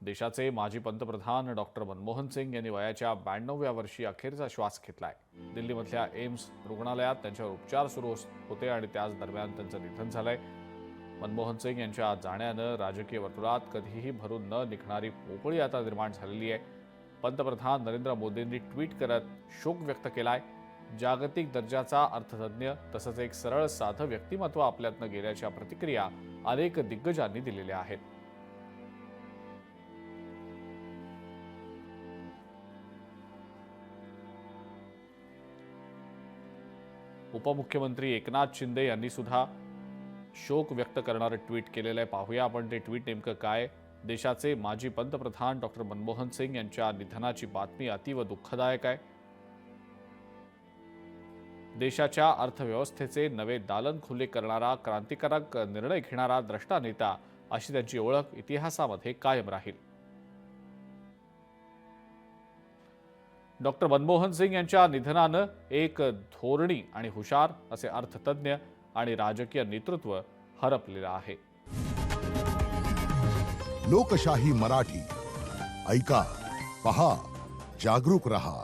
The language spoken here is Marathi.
देशाचे माजी पंतप्रधान डॉक्टर मनमोहन सिंग यांनी वयाच्या 92व्या वर्षी अखेरचा श्वास घेतलाय। दिल्लीमधल्या एम्स रुग्णालयात त्यांच्यावर उपचार सुरू होते आणि त्याच दरम्यान त्यांचं निधन झालंय। मनमोहन सिंग यांच्या जाण्यानं राजकीय वर्तुळात कधीही भरून न निघणारी पोकळी आता निर्माण झालेली आहे। पंतप्रधान नरेंद्र मोदींनी ट्विट करत शोक व्यक्त केलाय। जागतिक दर्जाचा अर्थतज्ञ तसंच एक सरळ साधं व्यक्तिमत्व आपल्यातनं गेल्याच्या प्रतिक्रिया अनेक दिग्गजांनी दिलेल्या आहेत। उपमुख्यमंत्री एकनाथ शिंदे यांनी सुद्धा शोक व्यक्त करणारे ट्विट केलेलं आहे। पाहूया आपण ते ट्विट नेमकं काय। देशाचे माजी पंतप्रधान डॉक्टर मनमोहन सिंग यांच्या निधनाची बातमी अतीव दुःखदायक आहे। देशाच्या अर्थव्यवस्थेचे नवे दालन खुले करणारा क्रांतिकारक निर्णय घेणारा द्रष्टा नेता अशी त्यांची ओळख इतिहासामध्ये कायम राहील। डॉक्टर मनमोहन सिंग यांच्या निधनानं एक धोरणी आणि हुशार असे अर्थतज्ञ आणि राजकीय नेतृत्व हरपलेलं आहे। लोकशाही मराठी ऐका, पहा, जागरूक रहा।